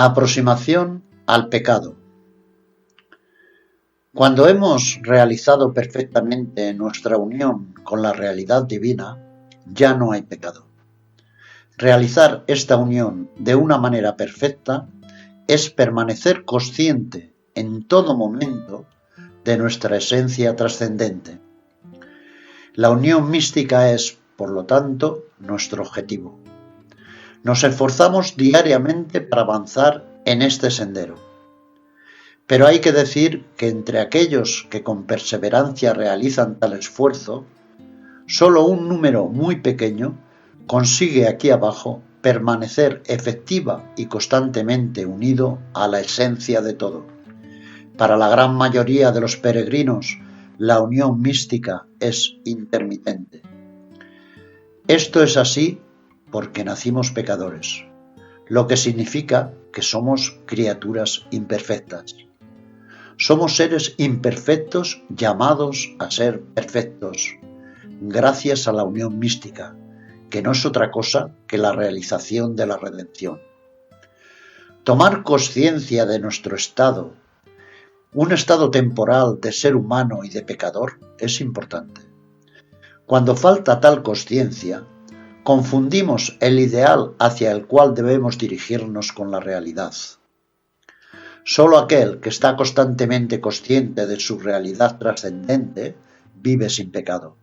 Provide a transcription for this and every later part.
Aproximación al pecado. Cuando hemos realizado perfectamente nuestra unión con la realidad divina, ya no hay pecado. Realizar esta unión de una manera perfecta es permanecer consciente en todo momento de nuestra esencia trascendente. La unión mística es, por lo tanto, nuestro objetivo. Nos esforzamos diariamente para avanzar en este sendero. Pero hay que decir que entre aquellos que con perseverancia realizan tal esfuerzo, solo un número muy pequeño consigue aquí abajo permanecer efectiva y constantemente unido a la esencia de todo. Para la gran mayoría de los peregrinos, la unión mística es intermitente. Esto es así porque nacimos pecadores, lo que significa que somos criaturas imperfectas. Somos seres imperfectos llamados a ser perfectos, gracias a la unión mística, que no es otra cosa que la realización de la redención. Tomar conciencia de nuestro estado, un estado temporal de ser humano y de pecador, es importante. Cuando falta tal conciencia, confundimos el ideal hacia el cual debemos dirigirnos con la realidad. Solo aquel que está constantemente consciente de su realidad trascendente vive sin pecado.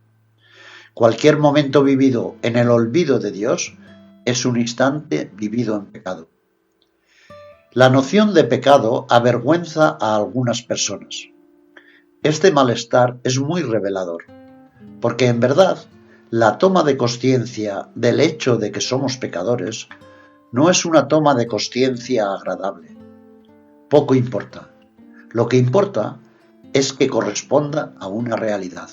Cualquier momento vivido en el olvido de Dios es un instante vivido en pecado. La noción de pecado avergüenza a algunas personas. Este malestar es muy revelador, porque en verdad la toma de conciencia del hecho de que somos pecadores no es una toma de conciencia agradable. Poco importa. Lo que importa es que corresponda a una realidad.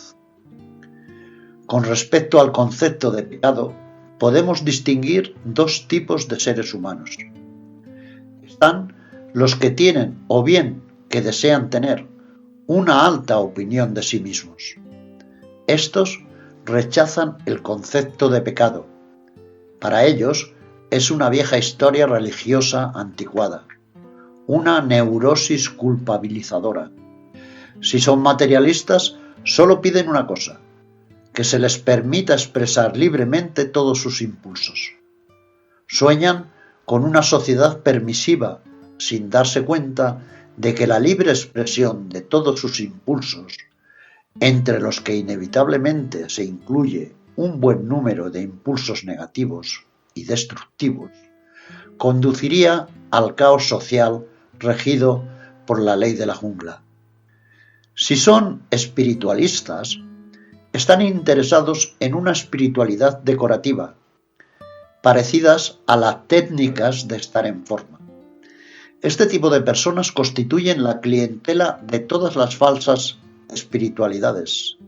Con respecto al concepto de pecado, podemos distinguir dos tipos de seres humanos. Están los que tienen o bien que desean tener una alta opinión de sí mismos. Estos rechazan el concepto de pecado. Para ellos es una vieja historia religiosa anticuada, una neurosis culpabilizadora. Si son materialistas, solo piden una cosa: que se les permita expresar libremente todos sus impulsos. Sueñan con una sociedad permisiva, sin darse cuenta de que la libre expresión de todos sus impulsos, entre los que inevitablemente se incluye un buen número de impulsos negativos y destructivos, conduciría al caos social regido por la ley de la jungla. Si son espiritualistas, están interesados en una espiritualidad decorativa, parecidas a las técnicas de estar en forma. Este tipo de personas constituyen la clientela de todas las falsas espiritualidades.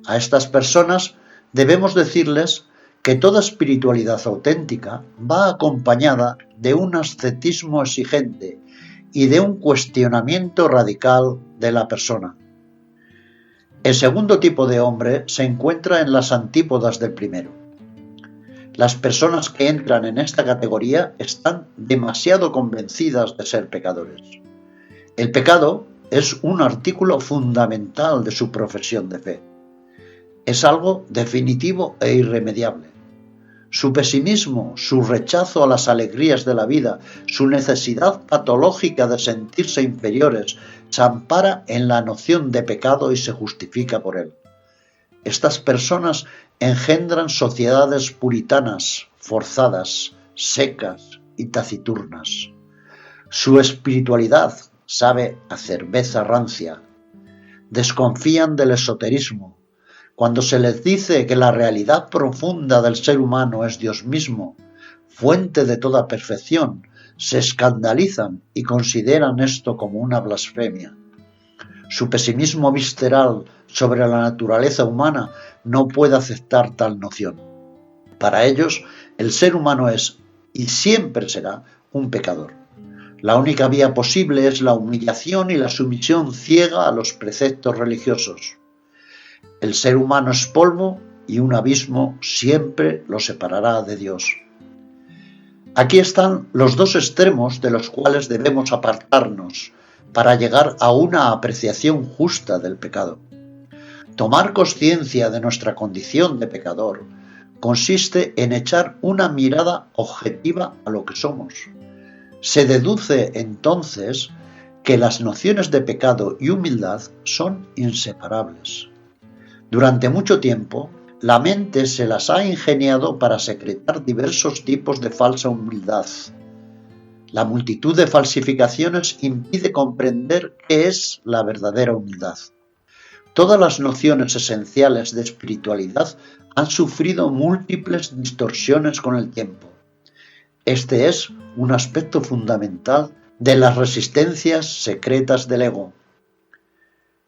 A estas personas debemos decirles que toda espiritualidad auténtica va acompañada de un ascetismo exigente y de un cuestionamiento radical de la persona. El segundo tipo de hombre se encuentra en las antípodas del primero. Las personas que entran en esta categoría están demasiado convencidas de ser pecadores. El pecado es un artículo fundamental de su profesión de fe. Es algo definitivo e irremediable. Su pesimismo, su rechazo a las alegrías de la vida, su necesidad patológica de sentirse inferiores, se ampara en la noción de pecado y se justifica por él. Estas personas engendran sociedades puritanas, forzadas, secas y taciturnas. Su espiritualidad sabe a cerveza rancia. Desconfían del esoterismo. Cuando se les dice que la realidad profunda del ser humano es Dios mismo, fuente de toda perfección, se escandalizan y consideran esto como una blasfemia. Su pesimismo visceral sobre la naturaleza humana no puede aceptar tal noción. Para ellos, el ser humano es y siempre será un pecador. La única vía posible es la humillación y la sumisión ciega a los preceptos religiosos. El ser humano es polvo y un abismo siempre lo separará de Dios. Aquí están los dos extremos de los cuales debemos apartarnos para llegar a una apreciación justa del pecado. Tomar conciencia de nuestra condición de pecador consiste en echar una mirada objetiva a lo que somos. Se deduce entonces que las nociones de pecado y humildad son inseparables. Durante mucho tiempo, la mente se las ha ingeniado para secretar diversos tipos de falsa humildad. La multitud de falsificaciones impide comprender qué es la verdadera humildad. Todas las nociones esenciales de espiritualidad han sufrido múltiples distorsiones con el tiempo. Este es un aspecto fundamental de las resistencias secretas del ego.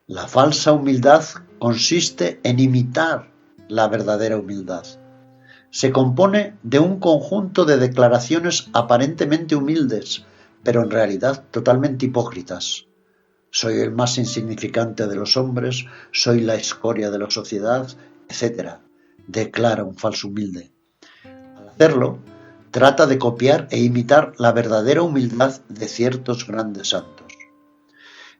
La falsa humildad consiste en imitar la verdadera humildad. Se compone de un conjunto de declaraciones aparentemente humildes, pero en realidad totalmente hipócritas. Soy el más insignificante de los hombres, soy la escoria de la sociedad, etc., declara un falso humilde. Al hacerlo, trata de copiar e imitar la verdadera humildad de ciertos grandes santos.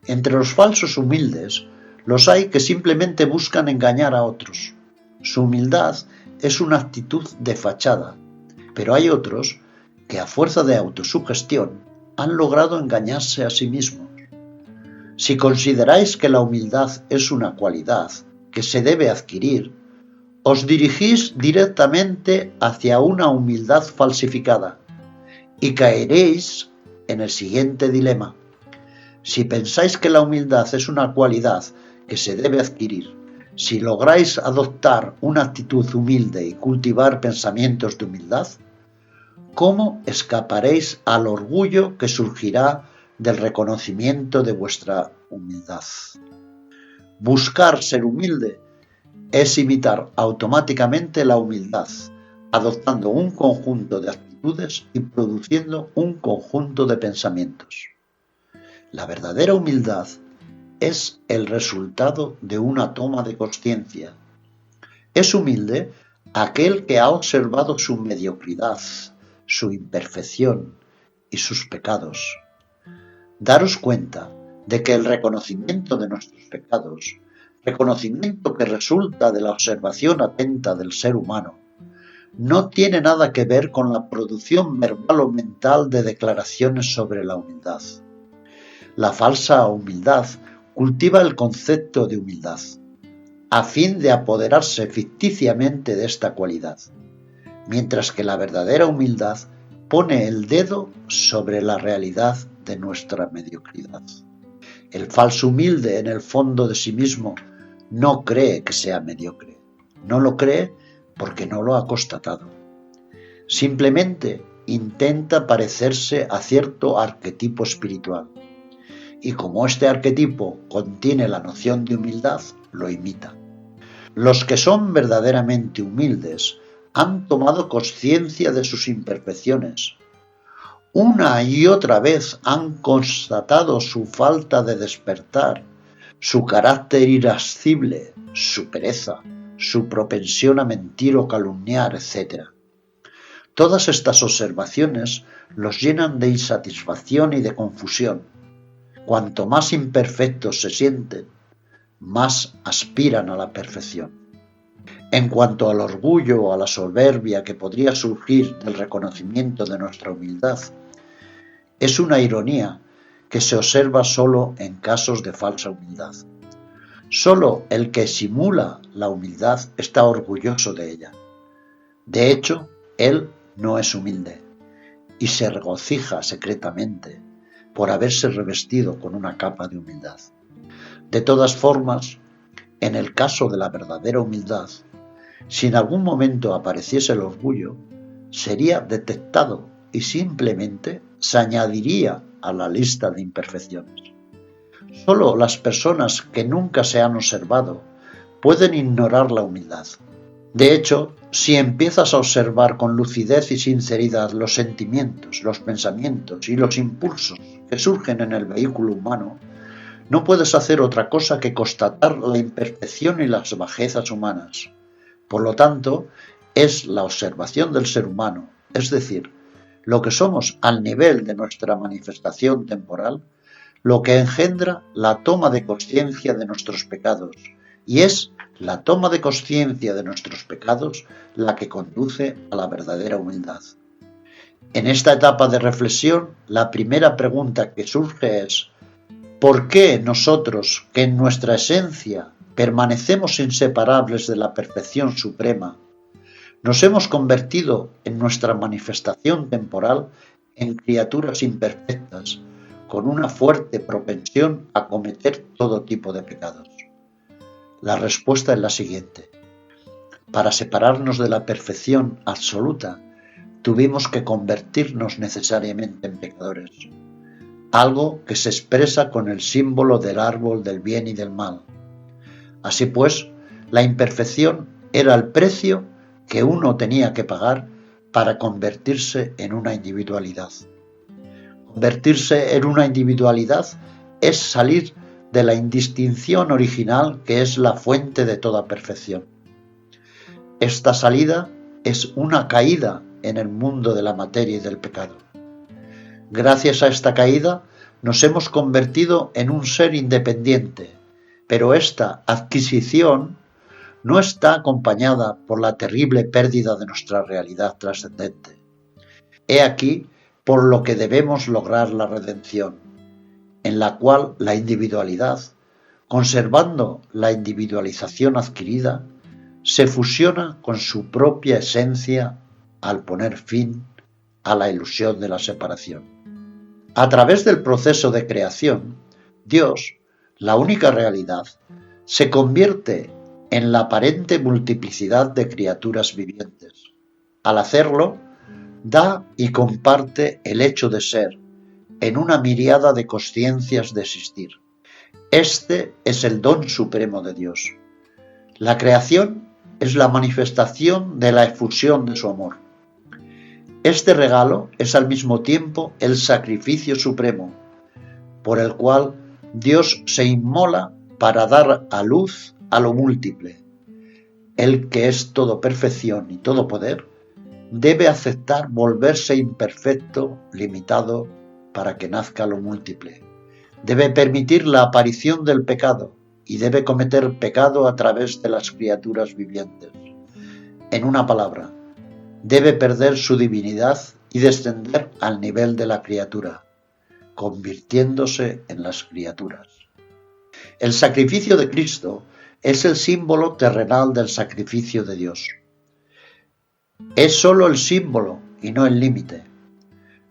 Entre los falsos humildes, los hay que simplemente buscan engañar a otros. Su humildad es una actitud de fachada, pero hay otros que a fuerza de autosugestión han logrado engañarse a sí mismos. Si consideráis que la humildad es una cualidad que se debe adquirir, os dirigís directamente hacia una humildad falsificada y caeréis en el siguiente dilema. Si pensáis que la humildad es una cualidad que se debe adquirir, si lográis adoptar una actitud humilde y cultivar pensamientos de humildad, ¿cómo escaparéis al orgullo que surgirá del reconocimiento de vuestra humildad? Buscar ser humilde es imitar automáticamente la humildad, adoptando un conjunto de actitudes y produciendo un conjunto de pensamientos. La verdadera humildad es el resultado de una toma de conciencia. Es humilde aquel que ha observado su mediocridad, su imperfección y sus pecados. Daros cuenta de que el reconocimiento de nuestros pecados, reconocimiento que resulta de la observación atenta del ser humano, no tiene nada que ver con la producción verbal o mental de declaraciones sobre la humildad. La falsa humildad cultiva el concepto de humildad, a fin de apoderarse ficticiamente de esta cualidad, mientras que la verdadera humildad pone el dedo sobre la realidad de nuestra mediocridad. El falso humilde en el fondo de sí mismo no cree que sea mediocre, no lo cree porque no lo ha constatado. Simplemente intenta parecerse a cierto arquetipo espiritual, y como este arquetipo contiene la noción de humildad, lo imita. Los que son verdaderamente humildes han tomado conciencia de sus imperfecciones. Una y otra vez han constatado su falta de despertar, su carácter irascible, su pereza, su propensión a mentir o calumniar, etc. Todas estas observaciones los llenan de insatisfacción y de confusión. Cuanto más imperfectos se sienten, más aspiran a la perfección. En cuanto al orgullo o a la soberbia que podría surgir del reconocimiento de nuestra humildad, es una ironía que se observa solo en casos de falsa humildad. Solo el que simula la humildad está orgulloso de ella. De hecho, él no es humilde y se regocija secretamente por haberse revestido con una capa de humildad. De todas formas, en el caso de la verdadera humildad, si en algún momento apareciese el orgullo, sería detectado y simplemente se añadiría a la lista de imperfecciones. Solo las personas que nunca se han observado pueden ignorar la humildad. De hecho, si empiezas a observar con lucidez y sinceridad los sentimientos, los pensamientos y los impulsos que surgen en el vehículo humano, no puedes hacer otra cosa que constatar la imperfección y las bajezas humanas. Por lo tanto, es la observación del ser humano, es decir, lo que somos al nivel de nuestra manifestación temporal, lo que engendra la toma de conciencia de nuestros pecados, y es la toma de conciencia de nuestros pecados la que conduce a la verdadera humildad. En esta etapa de reflexión, la primera pregunta que surge es: ¿por qué nosotros, que en nuestra esencia permanecemos inseparables de la perfección suprema, nos hemos convertido en nuestra manifestación temporal en criaturas imperfectas, con una fuerte propensión a cometer todo tipo de pecados? La respuesta es la siguiente: para separarnos de la perfección absoluta, tuvimos que convertirnos necesariamente en pecadores, algo que se expresa con el símbolo del árbol del bien y del mal. Así pues, la imperfección era el precio que uno tenía que pagar para convertirse en una individualidad. Convertirse en una individualidad es salir de la indistinción original que es la fuente de toda perfección. Esta salida es una caída en el mundo de la materia y del pecado. Gracias a esta caída nos hemos convertido en un ser independiente, pero esta adquisición no está acompañada por la terrible pérdida de nuestra realidad trascendente. He aquí por lo que debemos lograr la redención, en la cual la individualidad, conservando la individualización adquirida, se fusiona con su propia esencia al poner fin a la ilusión de la separación. A través del proceso de creación, Dios, la única realidad, se convierte en la aparente multiplicidad de criaturas vivientes. Al hacerlo, da y comparte el hecho de ser en una miríada de consciencias de existir. Este es el don supremo de Dios. La creación es la manifestación de la efusión de su amor. Este regalo es al mismo tiempo el sacrificio supremo, por el cual Dios se inmola para dar a luz a lo múltiple. El que es todo perfección y todo poder, debe aceptar volverse imperfecto, limitado, para que nazca lo múltiple. Debe permitir la aparición del pecado y debe cometer pecado a través de las criaturas vivientes. En una palabra, debe perder su divinidad y descender al nivel de la criatura, convirtiéndose en las criaturas. El sacrificio de Cristo es el símbolo terrenal del sacrificio de Dios. Es sólo el símbolo y no el límite,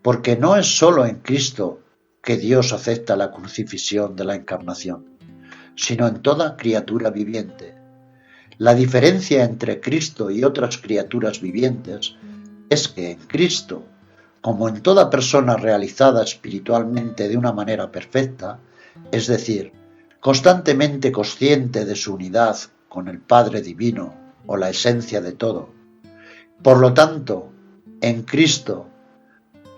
porque no es sólo en Cristo que Dios acepta la crucifixión de la encarnación, sino en toda criatura viviente. La diferencia entre Cristo y otras criaturas vivientes es que en Cristo, como en toda persona realizada espiritualmente de una manera perfecta, es decir, constantemente consciente de su unidad con el Padre Divino o la esencia de todo, por lo tanto, en Cristo,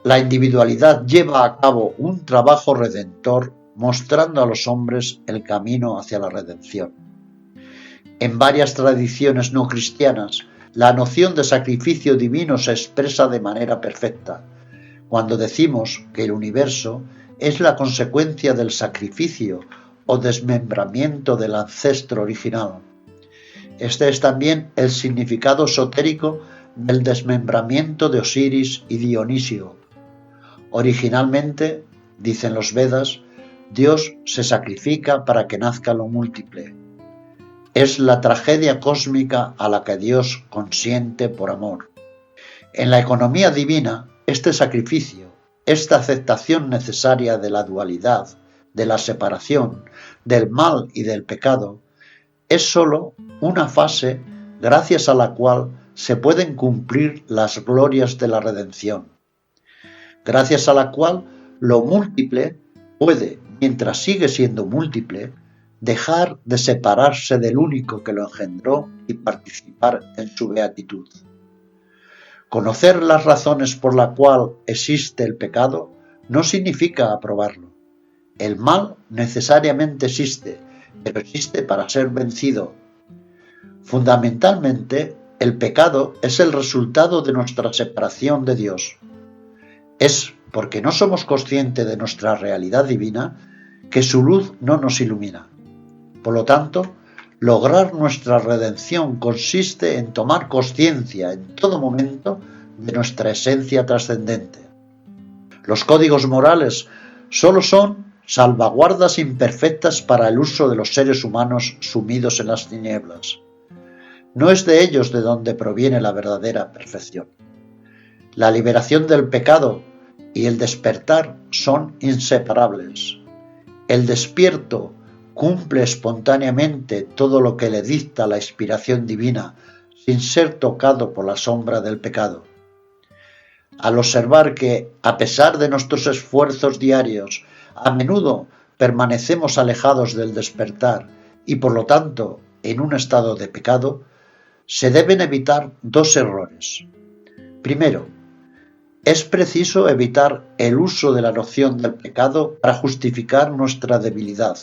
la individualidad lleva a cabo un trabajo redentor mostrando a los hombres el camino hacia la redención. En varias tradiciones no cristianas, la noción de sacrificio divino se expresa de manera perfecta, cuando decimos que el universo es la consecuencia del sacrificio o desmembramiento del ancestro original. Este es también el significado esotérico del desmembramiento de Osiris y Dionisio. Originalmente, dicen los Vedas, Dios se sacrifica para que nazca lo múltiple. Es la tragedia cósmica a la que Dios consiente por amor. En la economía divina, este sacrificio, esta aceptación necesaria de la dualidad, de la separación, del mal y del pecado, es sólo una fase gracias a la cual se pueden cumplir las glorias de la redención, gracias a la cual lo múltiple puede, mientras sigue siendo múltiple, dejar de separarse del único que lo engendró y participar en su beatitud. Conocer las razones por las cuales existe el pecado no significa aprobarlo. El mal necesariamente existe, pero existe para ser vencido. Fundamentalmente, el pecado es el resultado de nuestra separación de Dios. Es porque no somos conscientes de nuestra realidad divina que su luz no nos ilumina. Por lo tanto, lograr nuestra redención consiste en tomar conciencia en todo momento de nuestra esencia trascendente. Los códigos morales solo son salvaguardas imperfectas para el uso de los seres humanos sumidos en las tinieblas. No es de ellos de donde proviene la verdadera perfección. La liberación del pecado y el despertar son inseparables. El despierto cumple espontáneamente todo lo que le dicta la inspiración divina, sin ser tocado por la sombra del pecado. Al observar que, a pesar de nuestros esfuerzos diarios, a menudo permanecemos alejados del despertar y por lo tanto en un estado de pecado, se deben evitar dos errores. Primero, es preciso evitar el uso de la noción del pecado para justificar nuestra debilidad.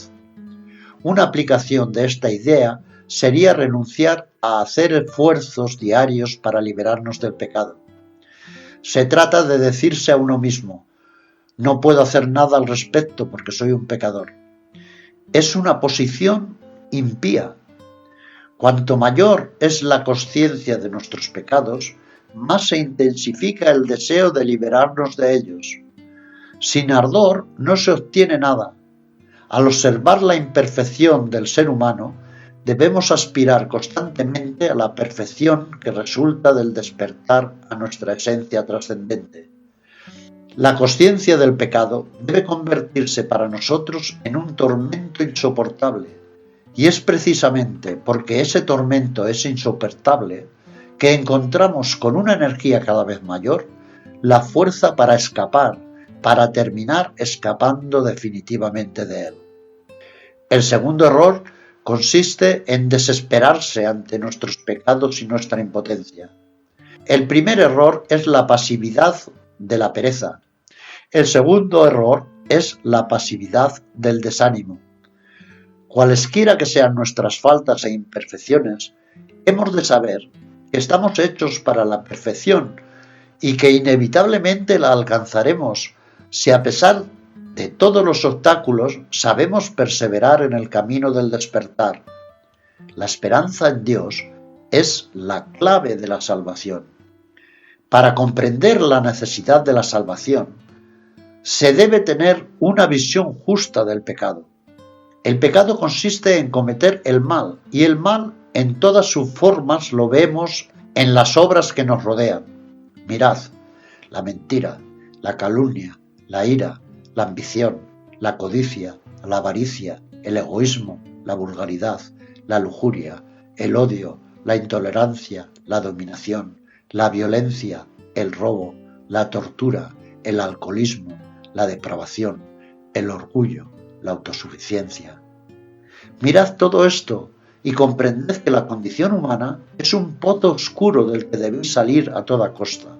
Una aplicación de esta idea sería renunciar a hacer esfuerzos diarios para liberarnos del pecado. Se trata de decirse a uno mismo: no puedo hacer nada al respecto porque soy un pecador. Es una posición impía. Cuanto mayor es la consciencia de nuestros pecados, más se intensifica el deseo de liberarnos de ellos. Sin ardor no se obtiene nada. Al observar la imperfección del ser humano, debemos aspirar constantemente a la perfección que resulta del despertar a nuestra esencia trascendente. La consciencia del pecado debe convertirse para nosotros en un tormento insoportable, y es precisamente porque ese tormento es insoportable que encontramos con una energía cada vez mayor la fuerza para escapar, para terminar escapando definitivamente de él. El segundo error consiste en desesperarse ante nuestros pecados y nuestra impotencia. El primer error es la pasividad de la pereza. El segundo error es la pasividad del desánimo. Cualesquiera que sean nuestras faltas e imperfecciones, hemos de saber que estamos hechos para la perfección y que inevitablemente la alcanzaremos si a pesar de todos los obstáculos sabemos perseverar en el camino del despertar. La esperanza en Dios es la clave de la salvación. Para comprender la necesidad de la salvación, se debe tener una visión justa del pecado. El pecado consiste en cometer el mal, y el mal en todas sus formas lo vemos en las obras que nos rodean. Mirad, la mentira, la calumnia, la ira, la ambición, la codicia, la avaricia, el egoísmo, la vulgaridad, la lujuria, el odio, la intolerancia, la dominación, la violencia, el robo, la tortura, el alcoholismo, la depravación, el orgullo, la autosuficiencia. Mirad todo esto y comprended que la condición humana es un pozo oscuro del que debéis salir a toda costa.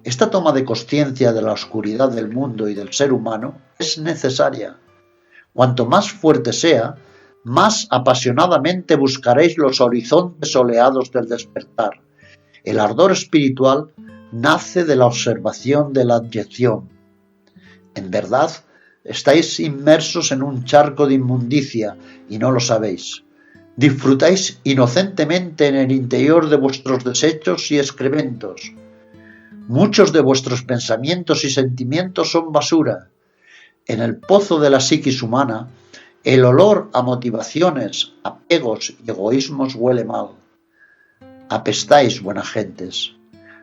Esta toma de conciencia de la oscuridad del mundo y del ser humano es necesaria. Cuanto más fuerte sea, más apasionadamente buscaréis los horizontes soleados del despertar. El ardor espiritual nace de la observación de la abyección. En verdad, estáis inmersos en un charco de inmundicia y no lo sabéis. Disfrutáis inocentemente en el interior de vuestros desechos y excrementos. Muchos de vuestros pensamientos y sentimientos son basura. En el pozo de la psiquis humana, el olor a motivaciones, apegos y egoísmos huele mal. Apestáis, buenas gentes.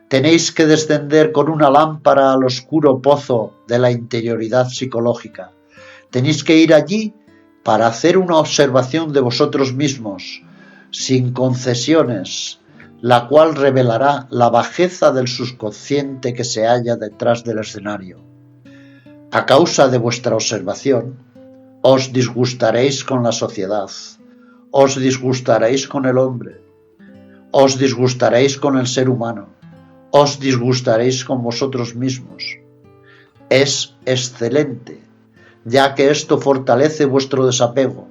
Tenéis que descender con una lámpara al oscuro pozo de la interioridad psicológica. Tenéis que ir allí para hacer una observación de vosotros mismos, sin concesiones, la cual revelará la bajeza del subconsciente que se halla detrás del escenario. A causa de vuestra observación, os disgustaréis con la sociedad, os disgustaréis con el hombre, os disgustaréis con el ser humano, os disgustaréis con vosotros mismos. Es excelente, ya que esto fortalece vuestro desapego.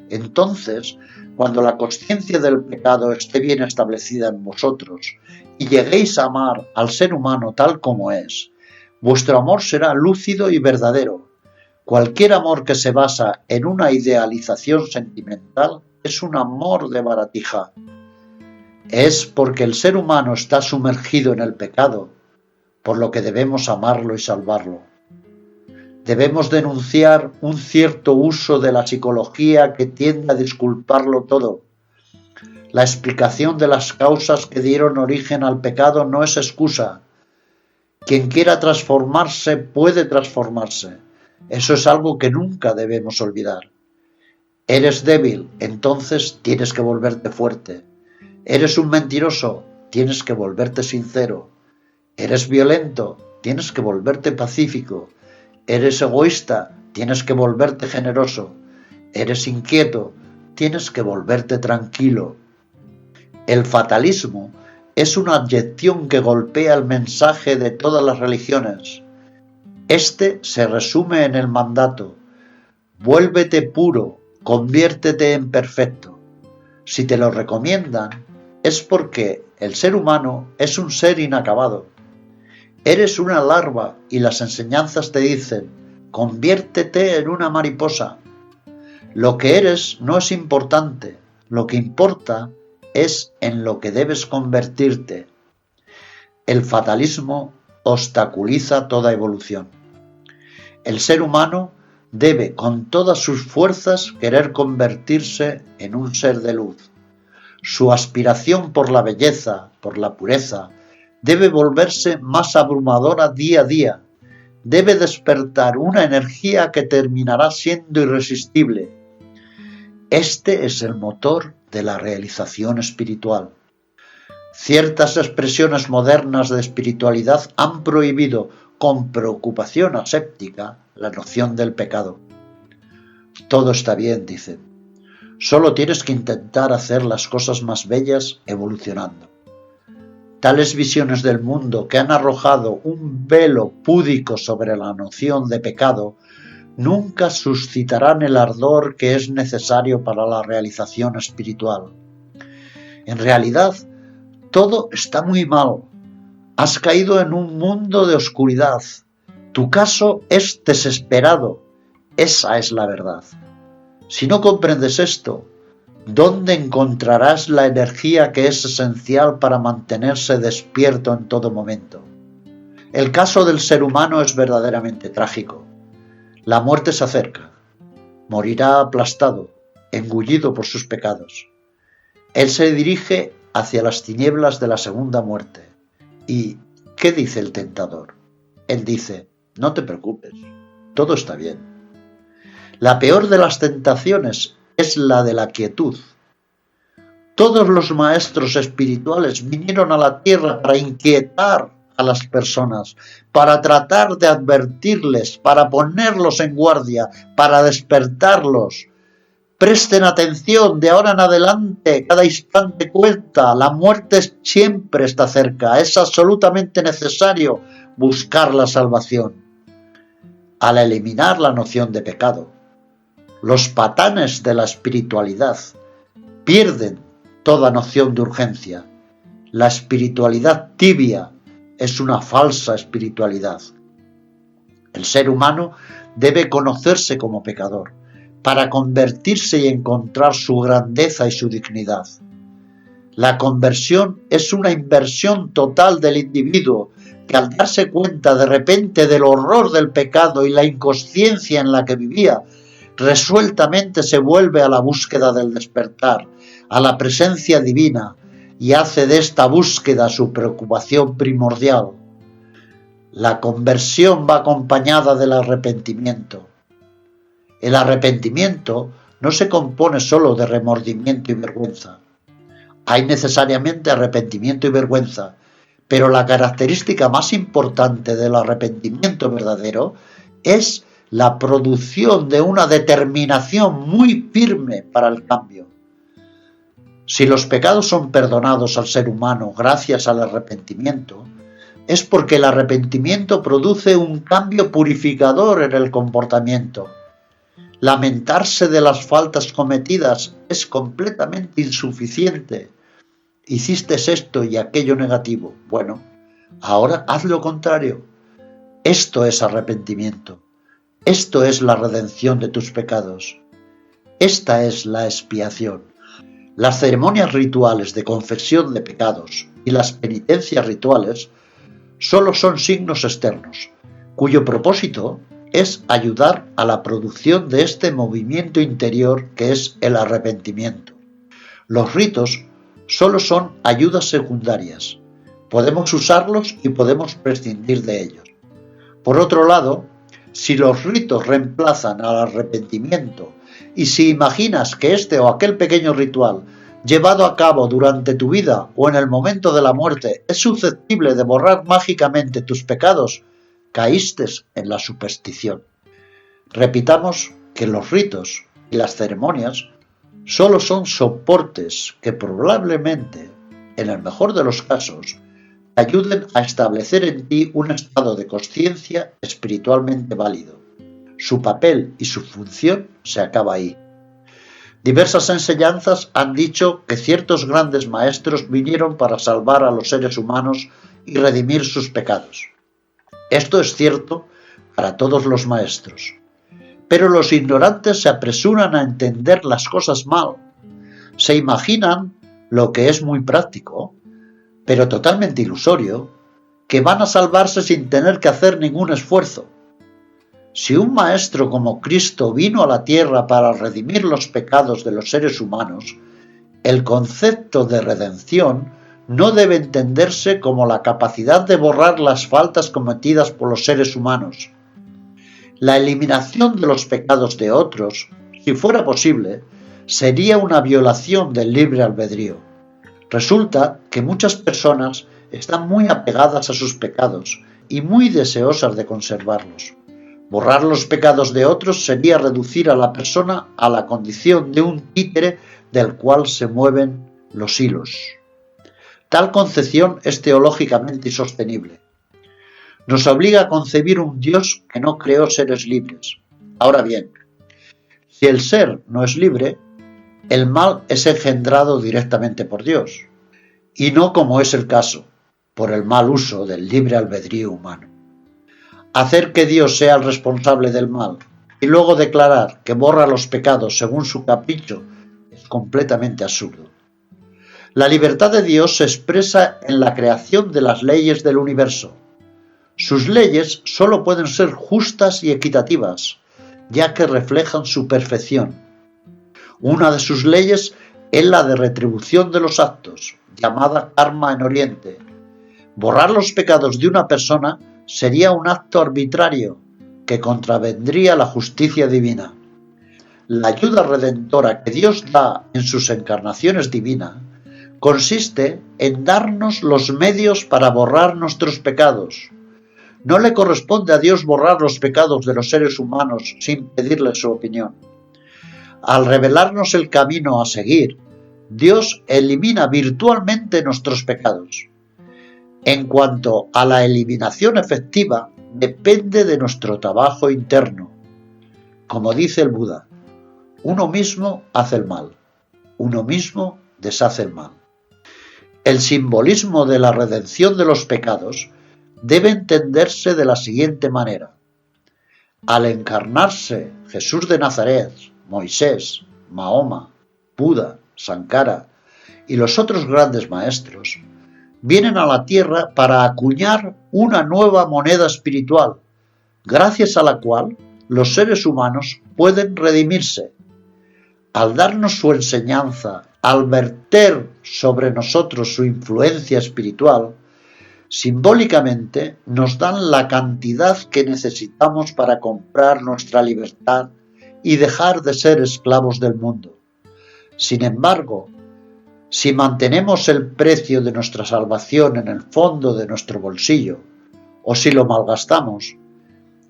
Entonces, cuando la conciencia del pecado esté bien establecida en vosotros y lleguéis a amar al ser humano tal como es, Vuestro amor será lúcido y verdadero. Cualquier amor que se basa en una idealización sentimental es un amor de baratija. Es porque el ser humano está sumergido en el pecado, por lo que debemos amarlo y salvarlo. Debemos denunciar un cierto uso de la psicología que tiende a disculparlo todo. La explicación de las causas que dieron origen al pecado no es excusa. Quien quiera transformarse puede transformarse. Eso es algo que nunca debemos olvidar. Eres débil, entonces tienes que volverte fuerte. Eres un mentiroso, tienes que volverte sincero. Eres violento, tienes que volverte pacífico. Eres egoísta, tienes que volverte generoso. Eres inquieto, tienes que volverte tranquilo. El fatalismo es una abyección que golpea el mensaje de todas las religiones. Este se resume en el mandato: vuélvete puro, conviértete en perfecto. Si te lo recomiendan, es porque el ser humano es un ser inacabado. Eres una larva y las enseñanzas te dicen: conviértete en una mariposa. Lo que eres no es importante, lo que importa es en lo que debes convertirte. El fatalismo obstaculiza toda evolución. El ser humano debe con todas sus fuerzas querer convertirse en un ser de luz. Su aspiración por la belleza, por la pureza, debe volverse más abrumadora día a día. Debe despertar una energía que terminará siendo irresistible. Este es el motor de la realización espiritual. Ciertas expresiones modernas de espiritualidad han prohibido con preocupación aséptica la noción del pecado. Todo está bien, dicen. Solo tienes que intentar hacer las cosas más bellas evolucionando. Tales visiones del mundo que han arrojado un velo púdico sobre la noción de pecado nunca suscitarán el ardor que es necesario para la realización espiritual. En realidad, todo está muy mal. Has caído en un mundo de oscuridad. Tu caso es desesperado. Esa es la verdad. Si no comprendes esto, ¿dónde encontrarás la energía que es esencial para mantenerse despierto en todo momento? El caso del ser humano es verdaderamente trágico. La muerte se acerca. Morirá aplastado, engullido por sus pecados. Él se dirige hacia las tinieblas de la segunda muerte. ¿Y qué dice el tentador? Él dice: no te preocupes, todo está bien. La peor de las tentaciones es la de la quietud. Todos los maestros espirituales vinieron a la tierra para inquietar a las personas, para tratar de advertirles, para ponerlos en guardia, para despertarlos. Presten atención, de ahora en adelante, cada instante cuenta, la muerte siempre está cerca, es absolutamente necesario buscar la salvación. Al eliminar la noción de pecado, los patanes de la espiritualidad pierden toda noción de urgencia. La espiritualidad tibia es una falsa espiritualidad. El ser humano debe conocerse como pecador para convertirse y encontrar su grandeza y su dignidad. La conversión es una inversión total del individuo que, al darse cuenta de repente del horror del pecado y la inconsciencia en la que vivía, resueltamente se vuelve a la búsqueda del despertar, a la presencia divina, y hace de esta búsqueda su preocupación primordial. La conversión va acompañada del arrepentimiento. El arrepentimiento no se compone solo de remordimiento y vergüenza. Hay necesariamente arrepentimiento y vergüenza, pero la característica más importante del arrepentimiento verdadero es la producción de una determinación muy firme para el cambio. Si los pecados son perdonados al ser humano gracias al arrepentimiento, es porque el arrepentimiento produce un cambio purificador en el comportamiento. Lamentarse de las faltas cometidas es completamente insuficiente. Hiciste esto y aquello negativo. Bueno, ahora haz lo contrario. Esto es arrepentimiento. Esto es la redención de tus pecados. Esta es la expiación. Las ceremonias rituales de confesión de pecados y las penitencias rituales solo son signos externos, cuyo propósito es ayudar a la producción de este movimiento interior que es el arrepentimiento. Los ritos solo son ayudas secundarias. Podemos usarlos y podemos prescindir de ellos. Por otro lado, si los ritos reemplazan al arrepentimiento y si imaginas que este o aquel pequeño ritual llevado a cabo durante tu vida o en el momento de la muerte es susceptible de borrar mágicamente tus pecados, caíste en la superstición. Repitamos que los ritos y las ceremonias solo son soportes que probablemente, en el mejor de los casos, ayuden a establecer en ti un estado de conciencia espiritualmente válido. Su papel y su función se acaba ahí. Diversas enseñanzas han dicho que ciertos grandes maestros vinieron para salvar a los seres humanos y redimir sus pecados. Esto es cierto para todos los maestros, pero los ignorantes se apresuran a entender las cosas mal. Se imaginan lo que es muy práctico, pero totalmente ilusorio, que van a salvarse sin tener que hacer ningún esfuerzo. Si un maestro como Cristo vino a la tierra para redimir los pecados de los seres humanos, el concepto de redención no debe entenderse como la capacidad de borrar las faltas cometidas por los seres humanos. La eliminación de los pecados de otros, si fuera posible, sería una violación del libre albedrío. Resulta que muchas personas están muy apegadas a sus pecados y muy deseosas de conservarlos. Borrar los pecados de otros sería reducir a la persona a la condición de un títere del cual se mueven los hilos. Tal concepción es teológicamente insostenible. Nos obliga a concebir un Dios que no creó seres libres. Ahora bien, si el ser no es libre, el mal es engendrado directamente por Dios, y no como es el caso, por el mal uso del libre albedrío humano. Hacer que Dios sea el responsable del mal y luego declarar que borra los pecados según su capricho es completamente absurdo. La libertad de Dios se expresa en la creación de las leyes del universo. Sus leyes solo pueden ser justas y equitativas, ya que reflejan su perfección. Una de sus leyes es la de retribución de los actos, llamada karma en Oriente. Borrar los pecados de una persona sería un acto arbitrario que contravendría la justicia divina. La ayuda redentora que Dios da en sus encarnaciones divinas consiste en darnos los medios para borrar nuestros pecados. No le corresponde a Dios borrar los pecados de los seres humanos sin pedirle su opinión. Al revelarnos el camino a seguir, Dios elimina virtualmente nuestros pecados. En cuanto a la eliminación efectiva, depende de nuestro trabajo interno. Como dice el Buda, uno mismo hace el mal, uno mismo deshace el mal. El simbolismo de la redención de los pecados debe entenderse de la siguiente manera. Al encarnarse Jesús de Nazaret, Moisés, Mahoma, Buda, Sankara y los otros grandes maestros, vienen a la tierra para acuñar una nueva moneda espiritual, gracias a la cual los seres humanos pueden redimirse. Al darnos su enseñanza, al verter sobre nosotros su influencia espiritual, simbólicamente nos dan la cantidad que necesitamos para comprar nuestra libertad y dejar de ser esclavos del mundo. Sin embargo, si mantenemos el precio de nuestra salvación en el fondo de nuestro bolsillo, o si lo malgastamos,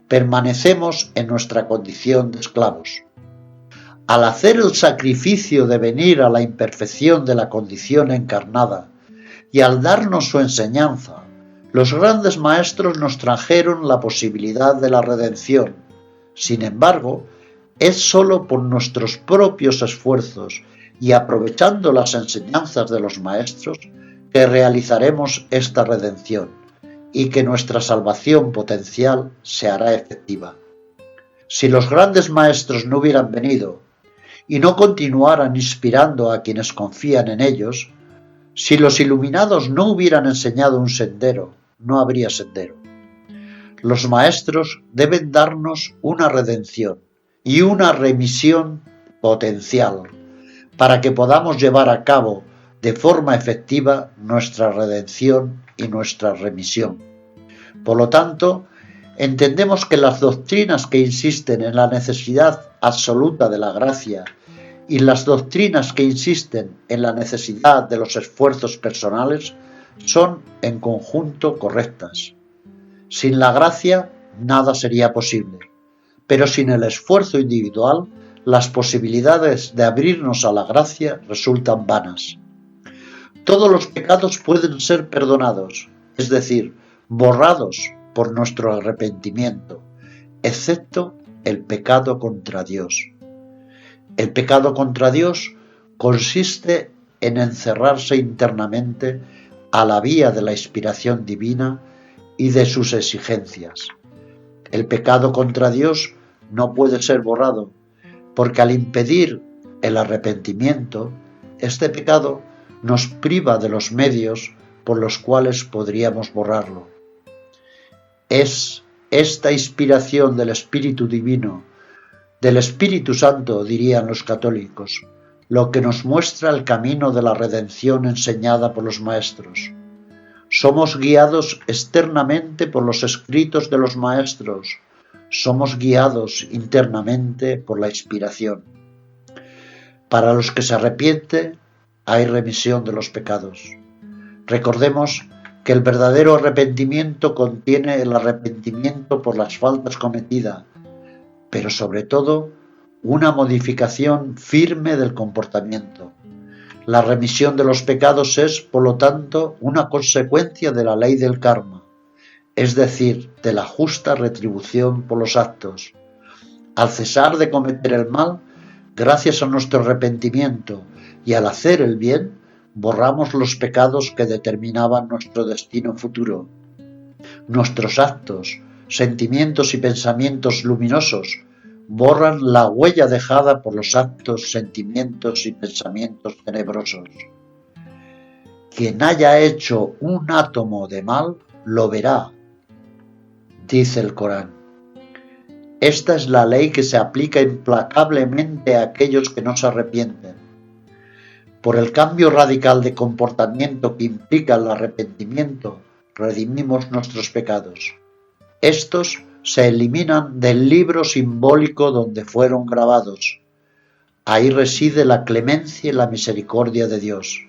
permanecemos en nuestra condición de esclavos. Al hacer el sacrificio de venir a la imperfección de la condición encarnada y al darnos su enseñanza, los grandes maestros nos trajeron la posibilidad de la redención. Sin embargo, es sólo por nuestros propios esfuerzos y aprovechando las enseñanzas de los maestros que realizaremos esta redención, y que nuestra salvación potencial se hará efectiva. Si los grandes maestros no hubieran venido y no continuaran inspirando a quienes confían en ellos, si los iluminados no hubieran enseñado un sendero, no habría sendero. Los maestros deben darnos una redención y una remisión potencial para que podamos llevar a cabo de forma efectiva nuestra redención y nuestra remisión. Por lo tanto, entendemos que las doctrinas que insisten en la necesidad absoluta de la gracia y las doctrinas que insisten en la necesidad de los esfuerzos personales son en conjunto correctas. Sin la gracia nada sería posible, pero sin el esfuerzo individual las posibilidades de abrirnos a la gracia resultan vanas. Todos los pecados pueden ser perdonados, es decir, borrados por nuestro arrepentimiento, excepto el pecado contra Dios. El pecado contra Dios consiste en encerrarse internamente a la vía de la inspiración divina y de sus exigencias. El pecado contra Dios no puede ser borrado, porque al impedir el arrepentimiento, este pecado nos priva de los medios por los cuales podríamos borrarlo. Es esta inspiración del Espíritu Divino, del Espíritu Santo, dirían los católicos, lo que nos muestra el camino de la redención enseñada por los maestros. Somos guiados externamente por los escritos de los maestros, somos guiados internamente por la inspiración. Para los que se arrepienten, hay remisión de los pecados. Recordemos que el verdadero arrepentimiento contiene el arrepentimiento por las faltas cometidas, pero sobre todo una modificación firme del comportamiento. La remisión de los pecados es, por lo tanto, una consecuencia de la ley del karma, es decir, de la justa retribución por los actos. Al cesar de cometer el mal, gracias a nuestro arrepentimiento y al hacer el bien, borramos los pecados que determinaban nuestro destino futuro. Nuestros actos, sentimientos y pensamientos luminosos borran la huella dejada por los actos, sentimientos y pensamientos tenebrosos. Quien haya hecho un átomo de mal, lo verá, dice el Corán. Esta es la ley que se aplica implacablemente a aquellos que no se arrepienten. Por el cambio radical de comportamiento que implica el arrepentimiento, redimimos nuestros pecados. Estos se eliminan del libro simbólico donde fueron grabados. Ahí reside la clemencia y la misericordia de Dios.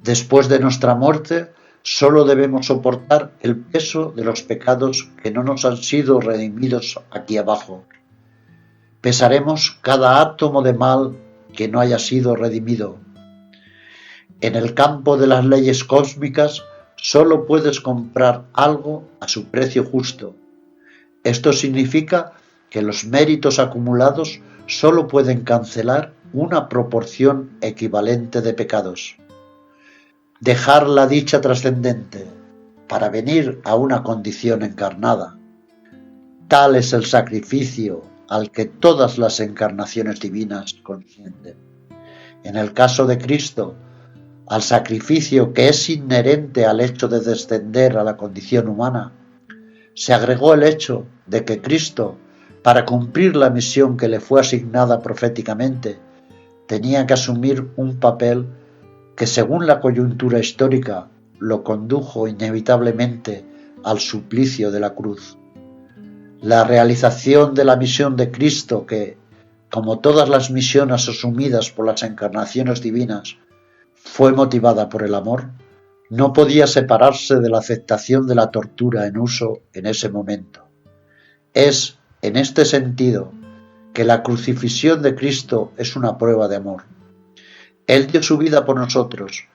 Después de nuestra muerte, solo debemos soportar el peso de los pecados que no nos han sido redimidos aquí abajo. Pesaremos cada átomo de mal que no haya sido redimido. En el campo de las leyes cósmicas, solo puedes comprar algo a su precio justo. Esto significa que los méritos acumulados solo pueden cancelar una proporción equivalente de pecados. Dejar la dicha trascendente para venir a una condición encarnada. Tal es el sacrificio al que todas las encarnaciones divinas consienten. En el caso de Cristo, al sacrificio que es inherente al hecho de descender a la condición humana, se agregó el hecho de que Cristo, para cumplir la misión que le fue asignada proféticamente, tenía que asumir un papel que, según la coyuntura histórica, lo condujo inevitablemente al suplicio de la cruz. La realización de la misión de Cristo, que, como todas las misiones asumidas por las encarnaciones divinas, fue motivada por el amor, no podía separarse de la aceptación de la tortura en uso en ese momento. Es, en este sentido, que la crucifixión de Cristo es una prueba de amor. Él dio su vida por nosotros,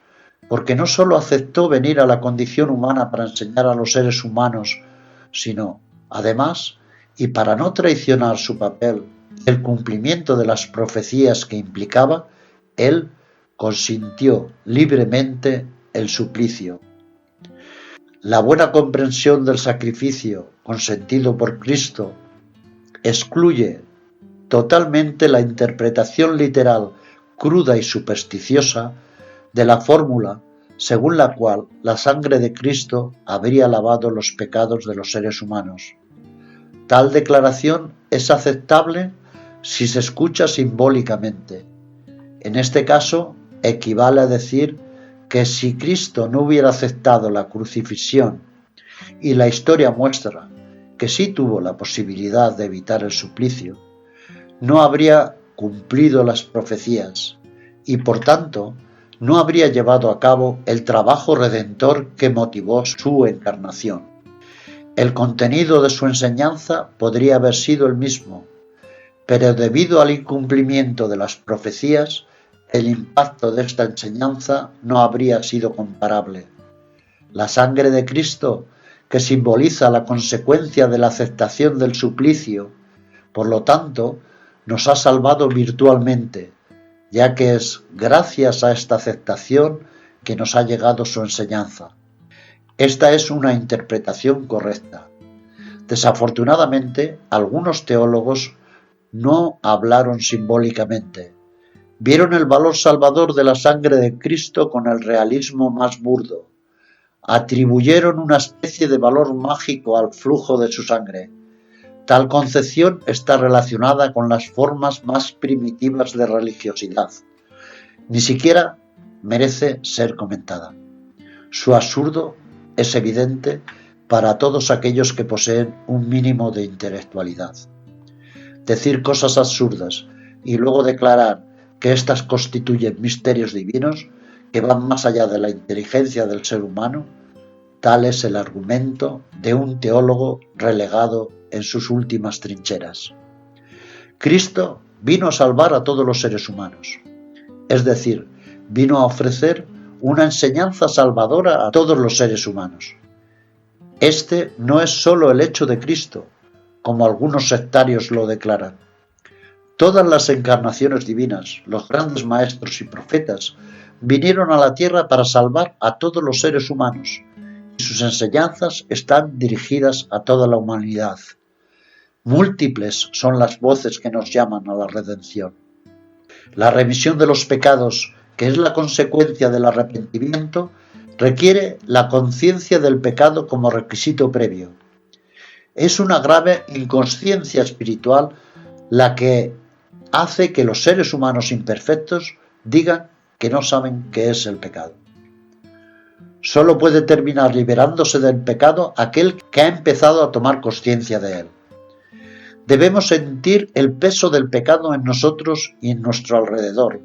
porque no solo aceptó venir a la condición humana para enseñar a los seres humanos, sino, además, y para no traicionar su papel, el cumplimiento de las profecías que implicaba, Él consintió libremente el suplicio. La buena comprensión del sacrificio consentido por Cristo excluye totalmente la interpretación literal, cruda y supersticiosa de la fórmula según la cual la sangre de Cristo habría lavado los pecados de los seres humanos. Tal declaración es aceptable si se escucha simbólicamente. En este caso, equivale a decir que si Cristo no hubiera aceptado la crucifixión, y la historia muestra que sí tuvo la posibilidad de evitar el suplicio, no habría cumplido las profecías y por tanto no habría llevado a cabo el trabajo redentor que motivó su encarnación. El contenido de su enseñanza podría haber sido el mismo, pero debido al incumplimiento de las profecías, el impacto de esta enseñanza no habría sido comparable. La sangre de Cristo, que simboliza la consecuencia de la aceptación del suplicio, por lo tanto, nos ha salvado virtualmente, ya que es gracias a esta aceptación que nos ha llegado su enseñanza. Esta es una interpretación correcta. Desafortunadamente, algunos teólogos no hablaron simbólicamente. Vieron el valor salvador de la sangre de Cristo con el realismo más burdo. Atribuyeron una especie de valor mágico al flujo de su sangre. Tal concepción está relacionada con las formas más primitivas de religiosidad. Ni siquiera merece ser comentada. Su absurdo es evidente para todos aquellos que poseen un mínimo de intelectualidad. Decir cosas absurdas y luego declarar que éstas constituyen misterios divinos que van más allá de la inteligencia del ser humano, tal es el argumento de un teólogo relegado en sus últimas trincheras. Cristo vino a salvar a todos los seres humanos, es decir, vino a ofrecer una enseñanza salvadora a todos los seres humanos. Este no es solo el hecho de Cristo, como algunos sectarios lo declaran. Todas las encarnaciones divinas, los grandes maestros y profetas, vinieron a la tierra para salvar a todos los seres humanos, y sus enseñanzas están dirigidas a toda la humanidad. Múltiples son las voces que nos llaman a la redención. La remisión de los pecados, que es la consecuencia del arrepentimiento, requiere la conciencia del pecado como requisito previo. Es una grave inconsciencia espiritual la que hace que los seres humanos imperfectos digan que no saben qué es el pecado. Solo puede terminar liberándose del pecado aquel que ha empezado a tomar conciencia de él. Debemos sentir el peso del pecado en nosotros y en nuestro alrededor,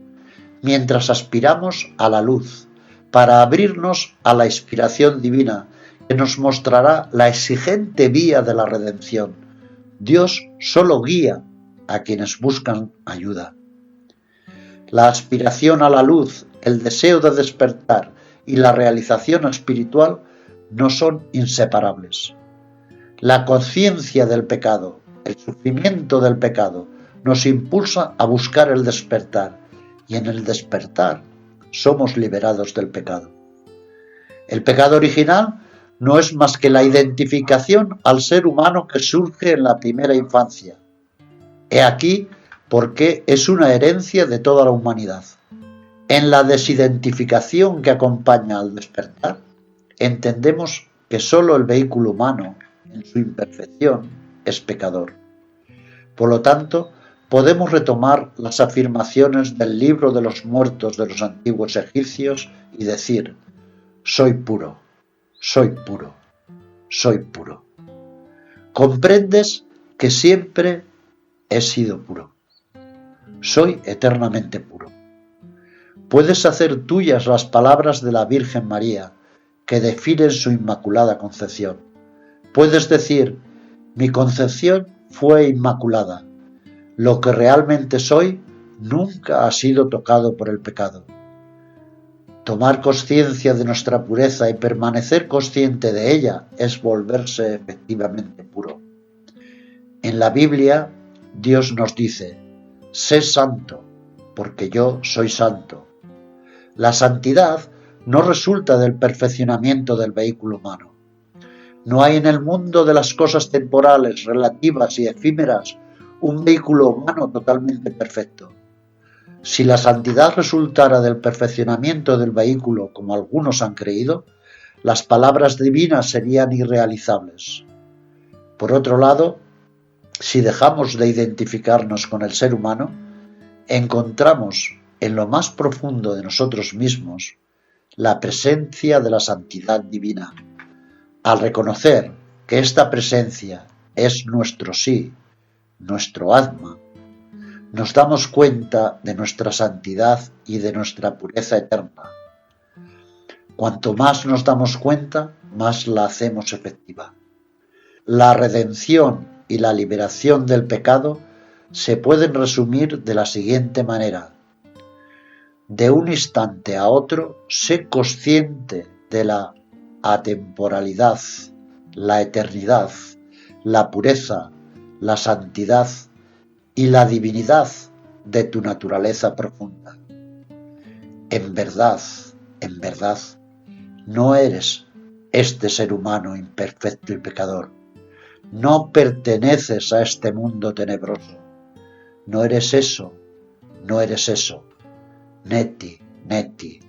mientras aspiramos a la luz, para abrirnos a la inspiración divina que nos mostrará la exigente vía de la redención. Dios solo guía a quienes buscan ayuda. La aspiración a la luz, el deseo de despertar y la realización espiritual no son inseparables. La conciencia del pecado, el sufrimiento del pecado, nos impulsa a buscar el despertar, y en el despertar somos liberados del pecado. El pecado original no es más que la identificación al ser humano que surge en la primera infancia. He aquí por qué es una herencia de toda la humanidad. En la desidentificación que acompaña al despertar, entendemos que solo el vehículo humano, en su imperfección, es pecador. Por lo tanto, podemos retomar las afirmaciones del libro de los muertos de los antiguos egipcios y decir: soy puro, soy puro, soy puro. Comprendes que siempre he sido puro. Soy eternamente puro. Puedes hacer tuyas las palabras de la Virgen María, que definen su inmaculada concepción. Puedes decir: mi concepción fue inmaculada. Lo que realmente soy nunca ha sido tocado por el pecado. Tomar conciencia de nuestra pureza y permanecer consciente de ella es volverse efectivamente puro. En la Biblia, Dios nos dice: sé santo, porque yo soy santo. La santidad no resulta del perfeccionamiento del vehículo humano, No hay en el mundo de las cosas temporales, relativas y efímeras un vehículo humano totalmente perfecto. Si la santidad resultara del perfeccionamiento del vehículo, como algunos han creído, las palabras divinas serían irrealizables. Por otro lado, si dejamos de identificarnos con el ser humano, encontramos en lo más profundo de nosotros mismos la presencia de la santidad divina. Al reconocer que esta presencia es nuestro sí, nuestro Atma, nos damos cuenta de nuestra santidad y de nuestra pureza eterna. Cuanto más nos damos cuenta, más la hacemos efectiva. La redención y la liberación del pecado se pueden resumir de la siguiente manera: de un instante a otro, sé consciente de la atemporalidad, la eternidad, la pureza, la santidad y la divinidad de tu naturaleza profunda. En verdad, no eres este ser humano imperfecto y pecador. No perteneces a este mundo tenebroso. No eres eso, no eres eso. Neti, neti,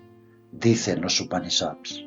dicen los Upanishads.